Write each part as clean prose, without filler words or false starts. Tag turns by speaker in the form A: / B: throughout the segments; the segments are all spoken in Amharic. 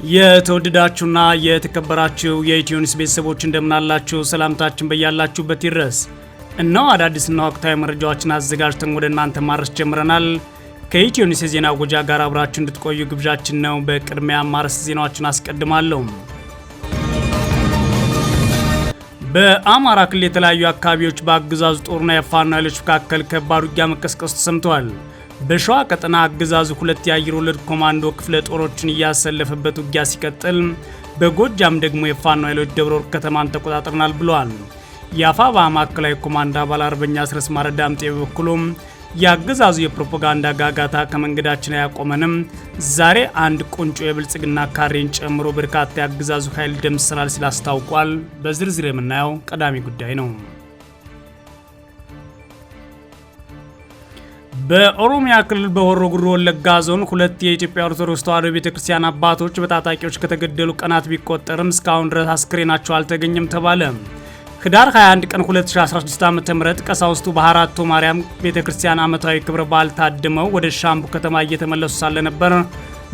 A: የተወደዳችሁና የተከበራችሁ የኢትዮ ኒውስ ቤተሰቦች እንደምናላችሁ ሰላምታችን በያላችሁበት ይድረስ። እነሆ አዳዲስና ወቅታዊ መረጃዎችን አዘጋጅተን ወደ እናንተ ማድረስ ጀምረናል። ከኢትዮ ኒውስ የዜና ጎጃ ጋር አብራችሁ እንድትቆዩ ግብዣችን ነው። በቅድሚያ ማርስ ዜናዎችን አስቀድማለሁ። በአማራ ክልል የተለያዩ አካባቢዎች በአገዛዙ ጦርና የፋኖ ኃይሎች መካከል ከባድ ውጊያ መቀስቀሱ ተሰምቷል። በሸዋ ቀጠና አገዛዙ ሁለት የአየር ወለድ ኮማንዶ ክፍለ ጦሮችን እያሰለፈበት ውጊያ ሲቀጥል፣ በጎጃም ደግሞ የፋኖ ኃይሎች ደብረ ወርቅ ከተማን ተቆጣጥረናል ብለዋል። የአፋባ ማዕከላዊ ኮማንዶ አባል አርበኛ አስረስ ማረ ዳምጤ በበኩሉም የአገዛዙ የፕሮፓጋንዳ ጋጋታ ከመንገዳችን አያቆመንም፣ ዛሬ አንድ ቁንጮ የብልጽግና ካሬን ጨምሮ በርካታ የአገዛዙ ኃይል ደምስሰናል ሲል አስታውቋል። በዝርዝር የምናየው ቀዳሚ ጉዳይ ነው። በኦሮሚያ ክልል በሆሮ ጉዱሩ ወለጋ ዞን ሁለት የኢትዮጵያ ኦርቶዶክስ ተዋሕዶ ቤተክርስቲያን አባቶች በታጣቂዎች ከተገደሉ ቀናት ቢቆጠርም እስካሁን ድረስ አስክሬናቸው አልተገኘም ተባለ። ህዳር 21 ቀን 2016 ዓ.ም ቀሳውስቱ በአራቱ ማርያም ቤተክርስቲያን ዓመታዊ ክብረ በዓል ታድመው ወደ ሻምቡ ከተማ እየተመለሱ ሳለ ነበር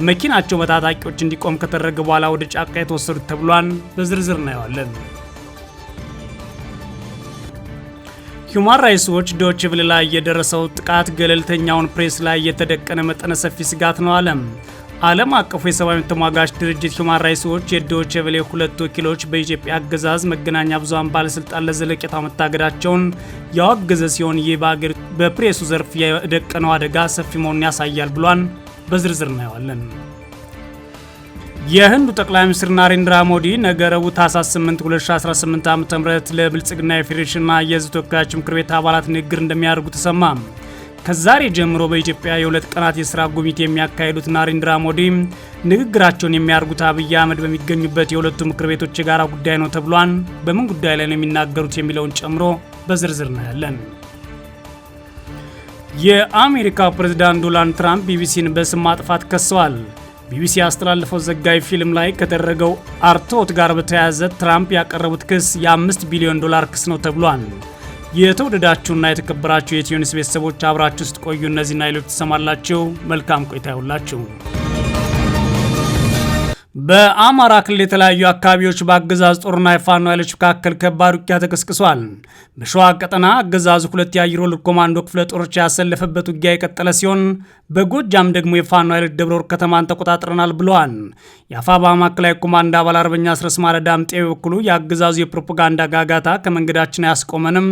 A: መኪናቸው በታጣቂዎች እንዲቆም ከተደረገ በኋላ ወደ ጫካ የተወሰዱት ተብሏል። በዝርዝር እናየዋለን። ሁማን ራይትስ ዎች ዶይቼ ቬለ ላይ የደረሰው ጥቃት ገለልተኛውን ፕሬስ ላይ የተደቀነ መጠነ ሰፊ ስጋት ነው አለ። ዓለም አቀፉ የሰብአዊ መብት ተሟጋች ድርጅት ሁማን ራይትስ ዎች የዶይቼ ቬለ ሁለት ወኪሎች በኢትዮጵያ አገዛዝ መገናኛ ብዙሃን ባለስልጣን ለዘለቄታው መታገዳቸውን ያወገዘ ሲሆን ይህ በአገሪቱ በፕሬሱ ዘርፍ የደቀነው አደጋ ሰፊ መሆኑን ያሳያል ብሏል። በዝርዝር እናየዋለን። የህንዱ ጠቅላይ ሚኒስትር ናሬንድራ ሞዲ ነገ ረቡዕ ታህሳስ 8 2018 ዓ.ም ለብልጽግና የፌዴሬሽንና የህዝብ ተወካዮች ምክር ቤት አባላት ንግግር እንደሚያደርጉ ተሰማ። ከዛሬ ጀምሮ በኢትዮጵያ የሁለት ቀናት የስራ ጉብኝት የሚያካሂዱት ናሬንድራ ሞዲ ንግግራቸውን የሚያደርጉት አብይ አህመድ በሚገኙበት የሁለቱ ምክር ቤቶች የጋራ ጉዳይ ነው ተብሏል። በምን ጉዳይ ላይ ነው የሚናገሩት የሚለውን ጨምሮ በዝርዝር እናያለን። የአሜሪካው ፕሬዝዳንት ዶናልድ ትራምፕ ቢቢሲን በስም ማጥፋት ከሰዋል። ቢቢሲ ያስተላለፈው ዘጋቢ ፊልም ላይ ከተደረገው አርቶት ጋር በተያያዘ ትራምፕ ያቀረቡት ክስ የ5 ቢሊዮን ዶላር ክስ ነው ተብሏል። የተወደዳችሁና የተከበራችሁ የኢትዮ ኒውስ ቤተሰቦች አብራችሁ ውስጥ ቆዩ። እነዚህና ሌሎች ተሰማላችሁ። መልካም ቆይታ ይሁንላችሁ። በአማራ ክልል የተለያዩ አካባቢዎች በአገዛዝ ጦርና የፋኖ ኃይሎች መካከል ከባድ ውጊያ ተቀስቅሷል። በሸዋ ቀጠና አገዛዙ ሁለት የአየር ወለድ ኮማንዶ ክፍለ ጦሮች ያሰለፈበት ውጊያ የቀጠለ ሲሆን፣ በጎጃም ደግሞ የፋኖ ኃይሎች ደብረ ወርቅ ከተማን ተቆጣጥረናል ብለዋል። የአፋባ ማዕከላዊ ኮማንዶ አባል አርበኛ አስረስ ማረ ዳምጤ በበኩሉ የአገዛዙ የፕሮፓጋንዳ ጋጋታ ከመንገዳችን አያስቆመንም፣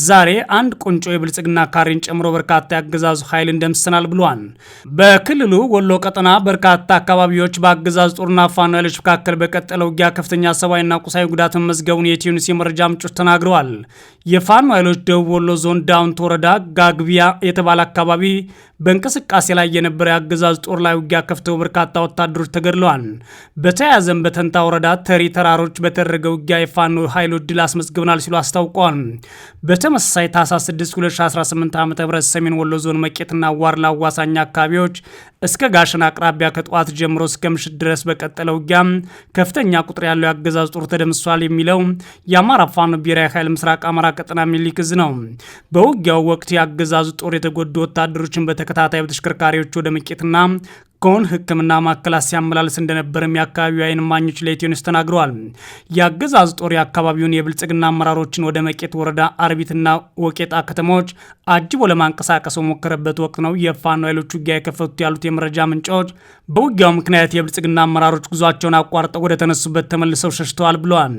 A: ዛሬ አንድ ቁንጮ የብልጽግና ካሬን ጨምሮ በርካታ የአገዛዙ ኃይል ደምስሰናል ብለዋል። በክልሉ ወሎ ቀጠና በርካታ አካባቢዎች በአገዛዙ ጦርና ፋኖ ኃይሎች መካከል በቀጠለው ውጊያ ከፍተኛ ሰብአዊና ቁሳዊ ጉዳት መመዝገቡን የኢትዮ ኒውስ የመረጃ ምንጮች ተናግረዋል። የፋኖ ኃይሎች ደቡብ ወሎ ዞን ዳውንት ወረዳ ጋግቢያ የተባለ አካባቢ በእንቅስቃሴ ላይ የነበረ የአገዛዝ ጦር ላይ ውጊያ ከፍተው በርካታ ወታደሮች ተገድለዋል። በተያያዘም በተንታ ወረዳ ተሪ ተራሮች በተደረገ ውጊያ የፋኖ ኃይሎች ድል አስመዝግበናል ሲሉ አስታውቀዋል። በተመሳሳይ ታህሳስ 6 2018 ዓ.ም ሰሜን ወሎ ዞን መቄትና ዋርላ አዋሳኝ አካባቢዎች እስከ ጋሸና አቅራቢያ ከጠዋት ጀምሮ እስከ ምሽት ድረስ በቀጠለ ውጊያ ከፍተኛ ቁጥር ያለው የአገዛዝ ጦር ተደምሷል የሚለው የአማራ ፋኖ ብሔራዊ ኃይል ምስራቅ አማራ ቀጠና ሚኒሊክ ዕዝ ነው። በውጊያው ወቅት የአገዛዙ ጦር የተጎዱ ወታደሮችን በተከታታይ በተሽከርካሪዎች ወደ መቄትና ከሆን ሕክምና ማዕከላት ሲያመላልስ እንደነበረም የአካባቢው አይን እማኞች ለኢትዮ ኒውስ ተናግረዋል። የአገዛዝ ጦር የአካባቢውን የብልጽግና አመራሮችን ወደ መቄት ወረዳ አርቢትና ወቄጣ ከተሞች አጅቦ ለማንቀሳቀስ በሞከረበት ወቅት ነው የፋኖ ኃይሎች ውጊያ የከፈቱት ያሉት የመረጃ ምንጮች፣ በውጊያው ምክንያት የብልጽግና አመራሮች ጉዟቸውን አቋርጠው ወደ ተነሱበት ተመልሰው ሸሽተዋል ብለዋል።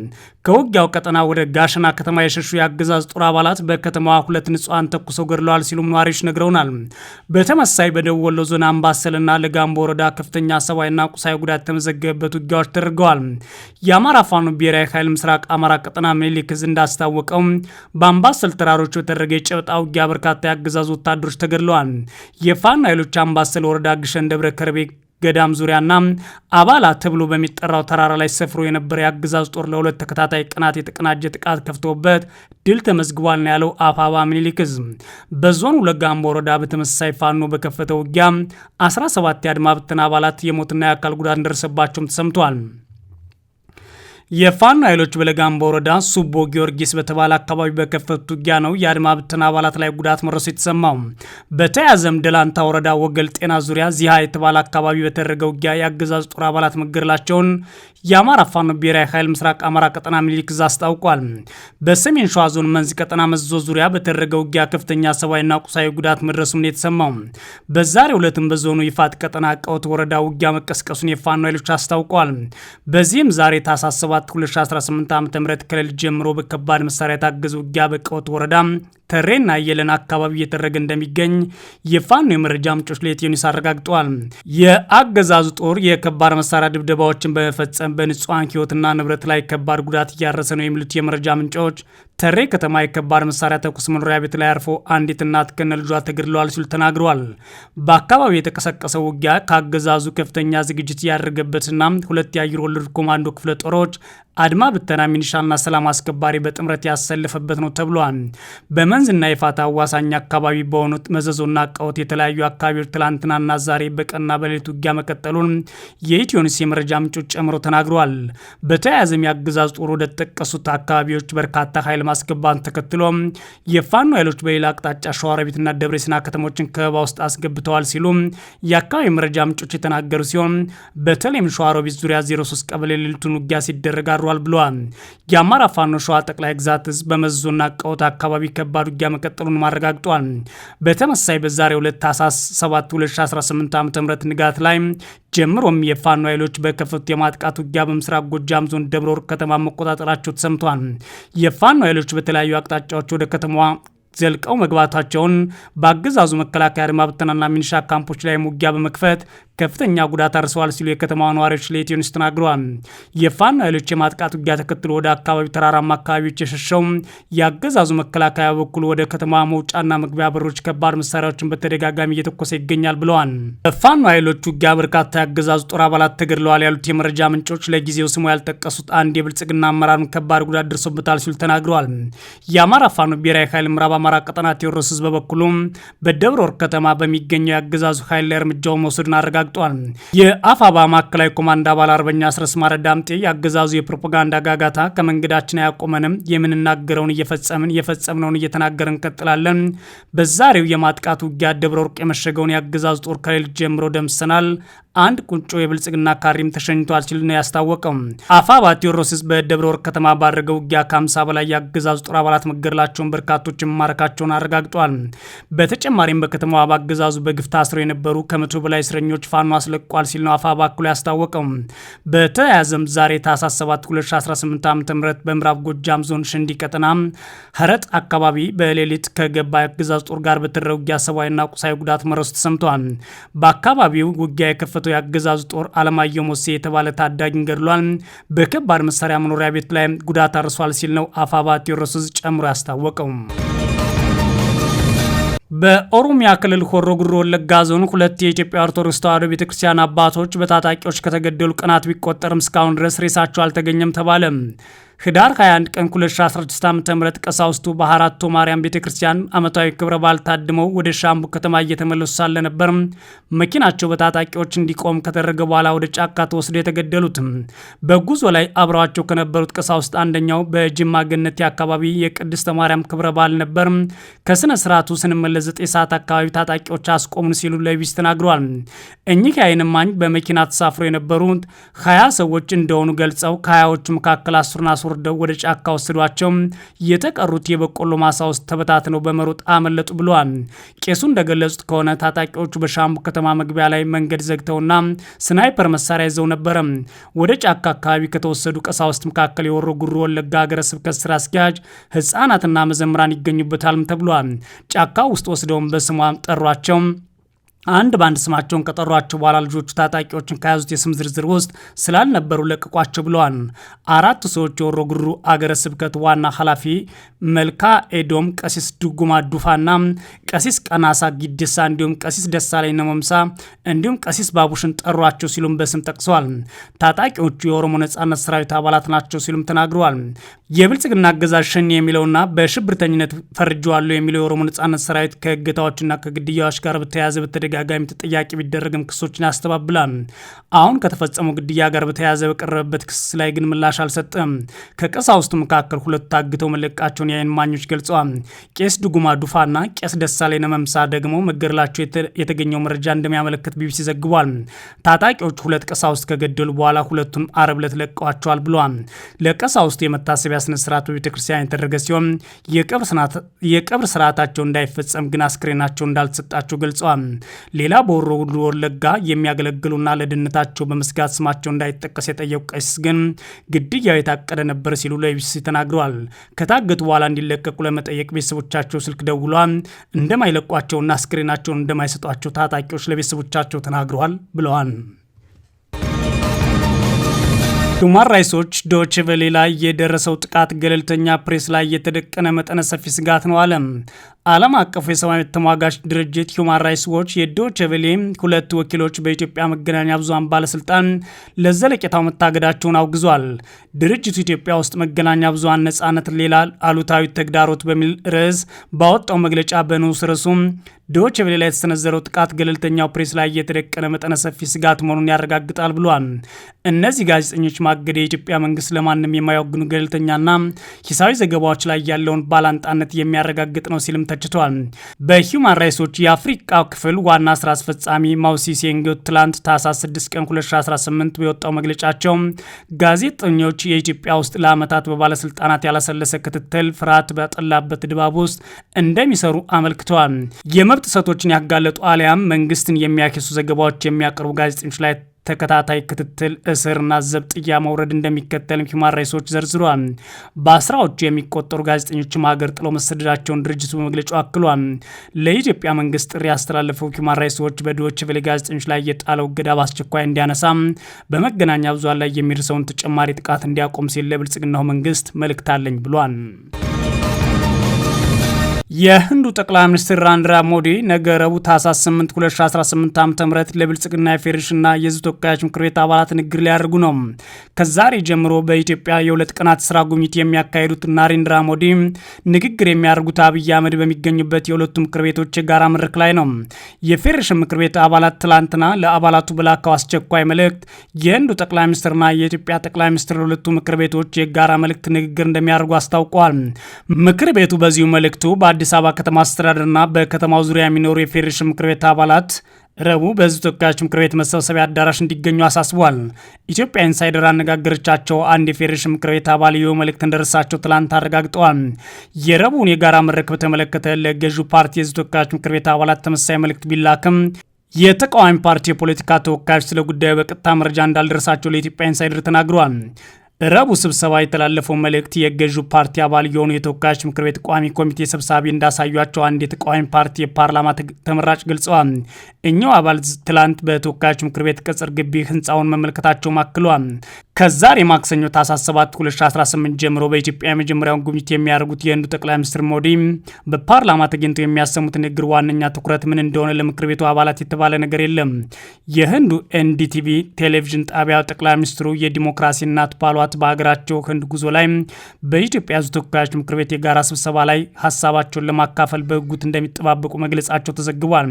A: ከውጊያው ቀጠና ወደ ጋሸና ከተማ የሸሹ የአገዛዝ ጦር አባላት በከተማዋ ሁለት ንጹሃን ተኩሰው ገድለዋል ሲሉም ነዋሪዎች ነግረውናል። በተመሳሳይ በደቡብ ወሎ ዞን አምባሰልና ለጋምቦ ወረዳ ከፍተኛ ሰብአዊና ቁሳዊ ጉዳት የተመዘገበበት ውጊያዎች ተደርገዋል። የአማራ ፋኖ ብሔራዊ ኃይል ምስራቅ አማራ ቀጠና ሚኒሊክ ዕዝ እንዳስታወቀው በአምባሰል ተራሮች በተደረገ የጨበጣ ውጊያ በርካታ የአገዛዙ ወታደሮች ተገድለዋል። የፋኖ ኃይሎች አምባሰል ወረዳ ግሸን ደብረ ከርቤ ገዳም ዙሪያና አባላት ተብሎ በሚጠራው ተራራ ላይ ሰፍሮ የነበረ የአገዛዝ ጦር ለሁለት ተከታታይ ቀናት የተቀናጀ ጥቃት ከፍቶበት ድል ተመዝግቧል ነው ያለው አፋባ ሚኒሊክ ዕዝ። በዞኑ ለጋምቦ ወረዳ በተመሳሳይ ፋኖ በከፈተው ውጊያ 17 የአድማ ብተና አባላት የሞትና የአካል ጉዳት እንደደረሰባቸውም ተሰምቷል። የፋኖ ኃይሎች በለጋምቦ ወረዳ ሱቦ ጊዮርጊስ በተባለ አካባቢ በከፈቱት ውጊያ ነው የአድማ ብተና አባላት ላይ ጉዳት መድረሱ የተሰማው። በተያያዘም ደላንታ ወረዳ ወገል ጤና ዙሪያ ዚሃ የተባለ አካባቢ በተደረገ ውጊያ የአገዛዝ ጦር አባላት መገደላቸውን የአማራ ፋኖ ብሔራዊ ኃይል ምስራቅ አማራ ቀጠና ሚኒሊክ ዕዝ አስታውቋል። በሰሜን ሸዋ ዞን መንዝ ቀጠና መዞ ዙሪያ በተደረገ ውጊያ ከፍተኛ ሰብአዊና ቁሳዊ ጉዳት መድረሱን የተሰማው። በዛሬው ዕለትም በዞኑ ይፋት ቀጠና ቀውት ወረዳ ውጊያ መቀስቀሱን የፋኖ ኃይሎች አስታውቋል። በዚህም ዛሬ ታህሳስ 7 2018 ዓ.ም ከሌሊት ጀምሮ በከባድ መሳሪያ የታገዘ ውጊያ በቀውት ወረዳ ተሬና የለን አካባቢ እየተደረገ እንደሚገኝ የፋኖ የመረጃ ምንጮች ለኢትዮ ኒውስ አረጋግጠዋል። የአገዛዙ ጦር የከባድ መሳሪያ ድብደባዎችን በመፈጸም በንጹሃን ሕይወትና ንብረት ላይ ከባድ ጉዳት እያረሰ ነው የሚሉት የመረጃ ምንጮች ተሬ ከተማ የከባድ መሳሪያ ተኩስ መኖሪያ ቤት ላይ አርፎ አንዲት እናት ከነ ልጇ ተገድለዋል ሲሉ ተናግረዋል። በአካባቢው የተቀሰቀሰው ውጊያ ከአገዛዙ ከፍተኛ ዝግጅት ያደረገበትና 2 የአየር ወለድ ኮማንዶ ክፍለ ጦሮች አድማ ብተና ሚኒሻና ሰላም አስከባሪ በጥምረት ያሰለፈበት ነው ተብሏል። በመንዝና የፋታ አዋሳኝ አካባቢ በሆኑት መዘዞና ቀውት የተለያዩ አካባቢዎች ትላንትናና ዛሬ በቀንና በሌሊት ውጊያ መቀጠሉን የኢትዮ ኒውስ የመረጃ ምንጮች ጨምሮ ተናግረዋል። በተያያዘም የአገዛዝ ጦር ወደ ተጠቀሱት አካባቢዎች በርካታ ኃይል ማስገባት ተከትሎ የፋኖ ኃይሎች በሌላ አቅጣጫ ሸዋሮቢትና ደብረሲና ከተሞችን ከበባ ውስጥ አስገብተዋል ሲሉ የአካባቢ መረጃ ምንጮች የተናገሩ ሲሆን በተለይም ሸዋሮቢት ዙሪያ 03 ቀበሌ ሌሊቱን ውጊያ ሲደረግ አድሯል ብለዋል። የአማራ ፋኖ ሸዋ ጠቅላይ ግዛት ዕዝ በመዞና ቀውት አካባቢ ከባድ ውጊያ መቀጠሉን ማረጋግጧል። በተመሳሳይ በዛሬው ዕለት ታህሳስ 7 2018 ዓ.ም ንጋት ላይ ጀምሮም የፋኖ ኃይሎች በከፈቱት የማጥቃት ውጊያ በምስራቅ ጎጃም ዞን ደብረ ወርቅ ከተማ መቆጣጠራቸው ተሰምቷል። የፋኖ ኃይሎች በተለያዩ አቅጣጫዎች ወደ ከተማዋ ዘልቀው መግባታቸውን በአገዛዙ መከላከያ አድማ ብተናና ሚኒሻ ካምፖች ላይ ውጊያ በመክፈት ከፍተኛ ጉዳት አርሰዋል ሲሉ የከተማዋ ነዋሪዎች ለኢትዮ ኒውስ ተናግረዋል። የፋኖ ኃይሎች የማጥቃት ውጊያ ተከትሎ ወደ አካባቢው ተራራማ አካባቢዎች የሸሸው የአገዛዙ መከላከያ በኩል ወደ ከተማ መውጫና መግቢያ በሮች ከባድ መሳሪያዎችን በተደጋጋሚ እየተኮሰ ይገኛል ብለዋል። በፋኖ ኃይሎች ውጊያ በርካታ የአገዛዙ ጦር አባላት ተገድለዋል ያሉት የመረጃ ምንጮች ለጊዜው ስሙ ያልጠቀሱት አንድ የብልጽግና አመራርን ከባድ ጉዳት ደርሶበታል ሲሉ ተናግረዋል። የአማራ ፋኖ ብሔራዊ ኃይል ምዕራብ አማራ ቀጠና ቴዎድሮስ ዕዝ በበኩሉ በደብረ ወርቅ ከተማ በሚገኘው የአገዛዙ ኃይል ላይ እርምጃውን መውሰዱን አረጋግጧል። የአፋባ ማዕከላዊ ኮማንድ አባል አርበኛ አስረስ ማረ ዳምጤ የአገዛዙ የፕሮፓጋንዳ ጋጋታ ከመንገዳችን አያቆመንም፣ የምንናገረውን የፈጸምነውን እየተናገርን እንቀጥላለን። በዛሬው የማጥቃት ውጊያ ደብረ ወርቅ የመሸገውን የአገዛዙ ጦር ከሌሊት ጀምሮ ደምሰናል፣ አንድ ቁንጮ የብልጽግና ካሪም ተሸኝቷል ሲል ነው ያስታወቀው። አፋባ ቴዎድሮስ ዕዝ በደብረ ወርቅ ከተማ ባደረገው ውጊያ ከ50 በላይ የአገዛዙ ጦር አባላት መገደላቸውን በርካቶችን መማረካቸውን አረጋግጧል። በተጨማሪም በከተማዋ በአገዛዙ በግፍ ታስረው የነበሩ ከ100 በላይ እስረኞች ፋኖ አስለቋል ሲል ነው አፋባ አክሎ ያስታወቀው። በተያያዘም ዛሬ ታህሳስ 7 2018 ዓ.ም በምዕራብ ጎጃም ዞን ሽንዲ ቀጠና ሀረጥ አካባቢ በሌሊት ከገባ የአገዛዙ ጦር ጋር በተደረገ ውጊያ ሰብአዊና ቁሳዊ ጉዳት መድረሱ ተሰምቷል። በአካባቢው ውጊያ የከፈተው የአገዛዙ ጦር አለማየሁ ሞሴ የተባለ ታዳጊን ገድሏል፣ በከባድ መሳሪያ መኖሪያ ቤት ላይ ጉዳት አርሷል ሲል ነው አፋባ ቴዎድሮስ ዕዝ ጨምሮ ያስታወቀው። በኦሮሚያ ክልል ሆሮ ጉዱሩ ወለጋ ዞን 2 የኢትዮጵያ ኦርቶዶክስ ተዋሕዶ ቤተክርስቲያን አባቶች በታጣቂዎች ከተገደሉ ቀናት ቢቆጠርም እስካሁን ድረስ ሬሳቸው አልተገኘም ተባለ። ህዳር 21 ቀን 2016 ዓ.ም ቀሳውስቱ በአራቱ ማርያም ቤተክርስቲያን ዓመታዊ ክብረ በዓል ታድመው ወደ ሻምቡ ከተማ እየተመለሱ ሳለ ነበር መኪናቸው በታጣቂዎች እንዲቆም ከተደረገ በኋላ ወደ ጫካ ተወስደው የተገደሉት። በጉዞ ላይ አብረዋቸው ከነበሩት ቀሳውስት አንደኛው በጅማ ገነቴ አካባቢ የቅድስተ ማርያም ክብረ በዓል ነበር፣ ከስነ ስርዓቱ ስንመለስ 9 ሰዓት አካባቢ ታጣቂዎች አስቆሙን ሲሉ ለቢስ ተናግረዋል። እኚህ የዓይን እማኝ በመኪና ተሳፍረው የነበሩት 20 ሰዎች እንደሆኑ ገልጸው ከ20ዎቹ መካከል 10 ወርደው ወደ ጫካ ወሰዷቸው። የተቀሩት የበቆሎ ማሳ ውስጥ ተበታትነው በመሮጥ አመለጡ ብለዋል። ቄሱ እንደገለጹት ከሆነ ታጣቂዎቹ በሻምቡ ከተማ መግቢያ ላይ መንገድ ዘግተውና ስናይፐር መሳሪያ ይዘው ነበረ። ወደ ጫካ አካባቢ ከተወሰዱ ቀሳውስት መካከል የሆሮ ጉዱሩ ወለጋ ሀገረ ስብከት ስራ አስኪያጅ፣ ህፃናትና መዘምራን ይገኙበታል ተብሏል። ጫካ ውስጥ ወስደውም በስሟ ጠሯቸው። አንድ ባንድ ስማቸውን ከጠሯቸው በኋላ ልጆቹ ታጣቂዎችን ከያዙት የስም ዝርዝር ውስጥ ስላልነበሩ ለቅቋቸው ብለዋል። 4 ሰዎች የሆሮ ጉዱሩ አገረ ስብከት ዋና ኃላፊ መልካ ኤዶም፣ ቀሲስ ዱጉማ ዱፋና ቀሲስ ቀናሳ ጊድሳ እንዲሁም ቀሲስ ደሳለኝ ነመምሳ እንዲሁም ቀሲስ ባቡሽን ጠሯቸው ሲሉም በስም ጠቅሰዋል። ታጣቂዎቹ የኦሮሞ ነጻነት ሰራዊት አባላት ናቸው ሲሉም ተናግረዋል። የብልጽግና አገዛዝ ሸኔ የሚለውና በሽብርተኝነት ፈርጀዋለሁ የሚለው የኦሮሞ ነጻነት ሰራዊት ከእገታዎችና ከግድያዎች ጋር በተያያዘ በተደጋ በተደጋጋሚ ተጠያቂ ቢደረግም ክሶችን ያስተባብላል። አሁን ከተፈጸመው ግድያ ጋር በተያያዘ በቀረበበት ክስ ላይ ግን ምላሽ አልሰጠም። ከቀሳውስቱ መካከል ሁለቱ ታግተው መለቃቸውን የዓይን እማኞች ገልጸዋል። ቄስ ድጉማ ዱፋና ቄስ ደሳለኝ ነመምሳ ደግሞ መገደላቸው የተገኘው መረጃ እንደሚያመለክት ቢቢሲ ዘግቧል። ታጣቂዎቹ ሁለት ቀሳውስት ከገደሉ በኋላ ሁለቱን አርብ ዕለት ለቀዋቸዋል ብለዋል። ለቀሳውስቱ የመታሰቢያ ስነ ስርዓት በቤተክርስቲያን የተደረገ ሲሆን የቀብር ስርዓታቸው እንዳይፈጸም ግን አስክሬናቸው እንዳልተሰጣቸው ገልጸዋል። ሌላ በሆሮ ጉዱሩ ወለጋ የሚያገለግሉና ለደህንነታቸው በመስጋት ስማቸው እንዳይጠቀስ የጠየቁ ቀሲስ ግን ግድያው የታቀደ ነበር ሲሉ ለቢቢሲ ተናግረዋል። ከታገቱ በኋላ እንዲለቀቁ ለመጠየቅ ቤተሰቦቻቸው ስልክ ደውሏል። እንደማይለቋቸውና አስክሬናቸውን እንደማይሰጧቸው ታጣቂዎች ለቤተሰቦቻቸው ተናግረዋል ብለዋል። ሁማን ራይትስ ዎች ዶይቼ ቬለ ላይ የደረሰው ጥቃት ገለልተኛ ፕሬስ ላይ የተደቀነ መጠነ ሰፊ ስጋት ነው አለ። ዓለም አቀፉ የሰብአዊ መብት ተሟጋች ድርጅት ሁማን ራይትስ ዎች የዶይቼ ቬለ ሁለት ወኪሎች በኢትዮጵያ መገናኛ ብዙሃን ባለስልጣን ለዘለቄታው መታገዳቸውን አውግዟል። ድርጅቱ ኢትዮጵያ ውስጥ መገናኛ ብዙሃን ነጻነት ሌላ አሉታዊ ተግዳሮት በሚል ርዕስ ባወጣው መግለጫ በንዑስ ርዕሱም ዶይቼ ቬለ ላይ የተሰነዘረው ጥቃት ገለልተኛው ፕሬስ ላይ የተደቀነ መጠነ ሰፊ ስጋት መሆኑን ያረጋግጣል ብሏል። እነዚህ ጋዜጠኞች ማገድ የኢትዮጵያ መንግስት ለማንም የማይወግኑ ገለልተኛና ሂሳዊ ዘገባዎች ላይ ያለውን ባላንጣነት የሚያረጋግጥ ነው ሲልም ተችቷል። በሂውማን ራይትስ ዎች የአፍሪካ ክፍል ዋና ስራ አስፈጻሚ ማውሲ ሴንጎ ትላንት ታህሳስ 6 ቀን 2018 በወጣው መግለጫቸው ጋዜጠኞች የኢትዮጵያ ውስጥ ለዓመታት በባለስልጣናት ያላሰለሰ ክትትል፣ ፍርሃት በጠላበት ድባብ ውስጥ እንደሚሰሩ አመልክተዋል። የመብት ጥሰቶችን ያጋለጡ አሊያም መንግስትን የሚያከሱ ዘገባዎች የሚያቀርቡ ጋዜጠኞች ላይ ተከታታይ ክትትል፣ እስርና ዘብጥያ መውረድ እንደሚከተል ሁማን ራይትስ ዎች ዘርዝሯል። በአስራዎቹ የሚቆጠሩ ጋዜጠኞችም ሀገር ጥለው መሰደዳቸውን ድርጅቱ በመግለጫው አክሏል። ለኢትዮጵያ መንግስት ጥሪ ያስተላለፈው ሁማን ራይትስ ዎች በዶይቼ ቬለ ጋዜጠኞች ላይ የጣለው እገዳ በአስቸኳይ እንዲያነሳ፣ በመገናኛ ብዙሃን ላይ የሚደርሰውን ተጨማሪ ጥቃት እንዲያቆም ሲል ለብልጽግናው መንግስት መልእክት አለኝ ብሏል። የህንዱ ጠቅላይ ሚኒስትር ናሬንድራ ሞዲ ነገ ረቡዕ ታህሳስ 8 2018 ዓ.ም ለብልጽግና የፌዴሬሽንና የህዝብ ተወካዮች ምክር ቤት አባላት ንግግር ሊያደርጉ ነው። ከዛሬ ጀምሮ በኢትዮጵያ የሁለት ቀናት ስራ ጉብኝት የሚያካሂዱት ናሬንድራ ሞዲ ንግግር የሚያደርጉት አብይ አህመድ በሚገኙበት የሁለቱ ምክር ቤቶች የጋራ መድረክ ላይ ነው። የፌዴሬሽን ምክር ቤት አባላት ትላንትና ለአባላቱ በላከው አስቸኳይ መልእክት የህንዱ ጠቅላይ ሚኒስትርና የኢትዮጵያ ጠቅላይ ሚኒስትር ለሁለቱ ምክር ቤቶች የጋራ መልእክት ንግግር እንደሚያደርጉ አስታውቀዋል። ምክር ቤቱ በዚሁ መልእክቱ በአዲስ አበባ ከተማ አስተዳደርና በከተማው ዙሪያ የሚኖሩ የፌዴሬሽን ምክር ቤት አባላት ረቡዕ በህዝብ ተወካዮች ምክር ቤት መሰብሰቢያ አዳራሽ እንዲገኙ አሳስቧል። ኢትዮጵያ ኢንሳይደር አነጋገረቻቸው አንድ የፌዴሬሽን ምክር ቤት አባል ይኸው መልእክት እንደደረሳቸው ትላንት አረጋግጠዋል። የረቡዕን የጋራ መድረክ በተመለከተ ለገዢው ፓርቲ የህዝብ ተወካዮች ምክር ቤት አባላት ተመሳሳይ መልእክት ቢላክም የተቃዋሚ ፓርቲ የፖለቲካ ተወካዮች ስለ ጉዳዩ በቀጥታ መረጃ እንዳልደረሳቸው ለኢትዮጵያ ኢንሳይደር ተናግረዋል። ረቡዕ ስብሰባ የተላለፈው መልእክት የገዢው ፓርቲ አባል የሆኑ የተወካዮች ምክር ቤት ቋሚ ኮሚቴ ሰብሳቢ እንዳሳዩቸው አንድ የተቃዋሚ ፓርቲ የፓርላማ ተመራጭ ገልጸዋል። እኛው አባል ትላንት በተወካዮች ምክር ቤት ቅጽር ግቢ ህንፃውን መመልከታቸው አክለዋል። ከዛሬ ማክሰኞ ታህሳስ 7 2018 ጀምሮ በኢትዮጵያ የመጀመሪያውን ጉብኝት የሚያደርጉት የህንዱ ጠቅላይ ሚኒስትር ሞዲ በፓርላማ ተገኝተው የሚያሰሙት ንግግር ዋነኛ ትኩረት ምን እንደሆነ ለምክር ቤቱ አባላት የተባለ ነገር የለም። የህንዱ ኤንዲቲቪ ቴሌቪዥን ጣቢያ ጠቅላይ ሚኒስትሩ የዲሞክራሲ እናት ባሏት በሀገራቸው ህንድ ጉዞ ላይ በኢትዮጵያ ህዝብ ተወካዮች ምክር ቤት የጋራ ስብሰባ ላይ ሀሳባቸውን ለማካፈል በጉጉት እንደሚጠባበቁ መግለጻቸው ተዘግቧል።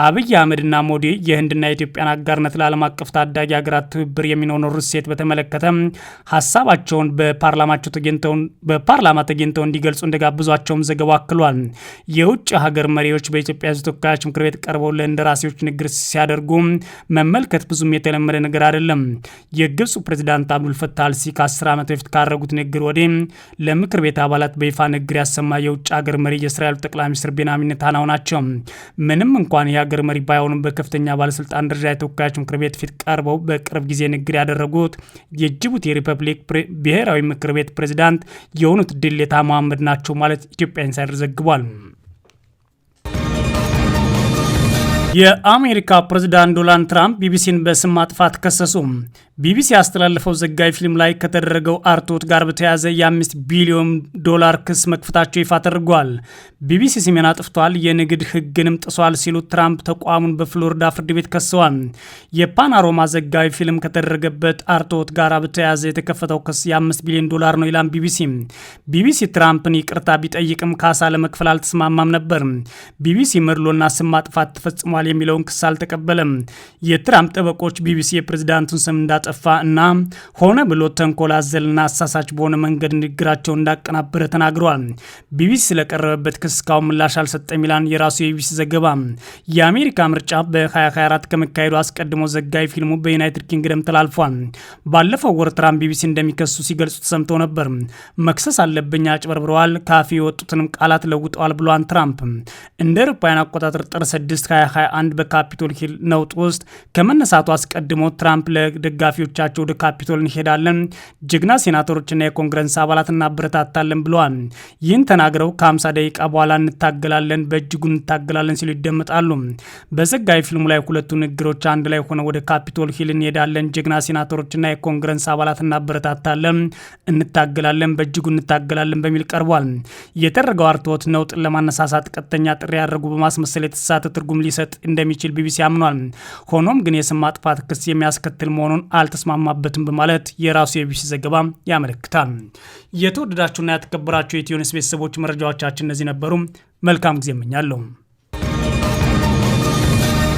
A: አብይ አህመድና ሞዲ የህንድና የኢትዮጵያን አጋርነት ለዓለም አቀፍ ታዳጊ ሀገራት ትብብር የሚኖረው ርሴት በተመለከተ ሀሳባቸውን በፓርላማ ተገኝተው እንዲገልጹ እንደጋብዟቸውም ዘገባው አክሏል። የውጭ ሀገር መሪዎች በኢትዮጵያ ህዝብ ተወካዮች ምክር ቤት ቀርበው ለእንደራሴዎች ንግግር ሲያደርጉ መመልከት ብዙም የተለመደ ነገር አይደለም። የግብፁ ፕሬዚዳንት አብዱል ፈታህ አልሲሲ ከ10 ዓመት በፊት ካደረጉት ንግግር ወዲህ ለምክር ቤት አባላት በይፋ ንግግር ያሰማ የውጭ ሀገር መሪ የእስራኤል ጠቅላይ ሚኒስትር ቤንያሚን ኔታንያሁ ናቸው። ምንም እንኳን የሀገር መሪ ባይሆኑም በከፍተኛ ባለስልጣን ደረጃ የተወካዮች ምክር ቤት ፊት ቀርበው በቅርብ ጊዜ ንግግር ያደረጉት የጅቡቲ ሪፐብሊክ ብሔራዊ ምክር ቤት ፕሬዝዳንት የሆኑት ድሌታ መሐመድ ናቸው ማለት ኢትዮጵያ ኢንሳይደር ዘግቧል። የአሜሪካ ፕሬዝዳንት ዶናልድ ትራምፕ ቢቢሲን በስም ማጥፋት ከሰሱ። ቢቢሲ ያስተላለፈው ዘጋቢ ፊልም ላይ ከተደረገው አርቶት ጋር በተያያዘ የ5 ቢሊዮን ዶላር ክስ መክፈታቸው ይፋ ተደርጓል። ቢቢሲ ስሜን አጥፍቷል፣ የንግድ ሕግንም ጥሷል ሲሉ ትራምፕ ተቋሙን በፍሎሪዳ ፍርድ ቤት ከሰዋል። የፓናሮማ ዘጋቢ ፊልም ከተደረገበት አርቶት ጋር በተያያዘ የተከፈተው ክስ የ5 ቢሊዮን ዶላር ነው ይላል ቢቢሲ። ቢቢሲ ትራምፕን ይቅርታ ቢጠይቅም ካሳ ለመክፈል አልተስማማም ነበር። ቢቢሲ መድሎና ስም ማጥፋት ተፈጽሟል ፈጽሟል የሚለውን ክስ አልተቀበለም። የትራምፕ ጠበቆች ቢቢሲ የፕሬዝዳንቱን ስም እንዳጠፋ እና ሆነ ብሎ ተንኮል አዘልና አሳሳች በሆነ መንገድ ንግግራቸው እንዳቀናበረ ተናግረዋል። ቢቢሲ ስለቀረበበት ክስ እስካሁን ምላሽ አልሰጠም ይላል የራሱ የቢቢሲ ዘገባ። የአሜሪካ ምርጫ በ2024 ከመካሄዱ አስቀድሞ ዘጋቢ ፊልሙ በዩናይትድ ኪንግደም ተላልፏል። ባለፈው ወር ትራምፕ ቢቢሲ እንደሚከሱ ሲገልጹ ተሰምተው ነበር። መክሰስ አለብኝ፣ አጭበርብረዋል፣ ካፌ የወጡትንም ቃላት ለውጠዋል ብሏል ትራምፕ። እንደ አውሮፓውያን አቆጣጠር ጥር 6 2021 በካፒቶል ሂል ነውጥ ውስጥ ከመነሳቱ አስቀድሞ ትራምፕ ለደጋፊዎቻቸው ወደ ካፒቶል እንሄዳለን፣ ጀግና ሴናተሮችና የኮንግረስ አባላት እናበረታታለን ብለዋል። ይህን ተናግረው ከ50 ደቂቃ በኋላ እንታገላለን፣ በእጅጉ እንታገላለን ሲሉ ይደመጣሉ። በዘጋቢ ፊልሙ ላይ ሁለቱ ንግግሮች አንድ ላይ ሆነ ወደ ካፒቶል ሂል እንሄዳለን፣ ጀግና ሴናተሮችና የኮንግረስ አባላት እናበረታታለን፣ እንታገላለን፣ በእጅጉ እንታገላለን በሚል ቀርቧል። የተደረገው አርትዖት ነውጥን ለማነሳሳት ቀጥተኛ ጥሪ ያደረጉ በማስመሰል የተሳሳተ ትርጉም ሊሰጥ እንደሚችል ቢቢሲ አምኗል። ሆኖም ግን የስም ማጥፋት ክስ የሚያስከትል መሆኑን አልተስማማበትም በማለት የራሱ የቢቢሲ ዘገባ ያመለክታል። የተወደዳችሁና የተከበራችሁ የኢትዮ ኒውስ ቤተሰቦች መረጃዎቻችን እነዚህ ነበሩ። መልካም ጊዜ እመኛለሁ።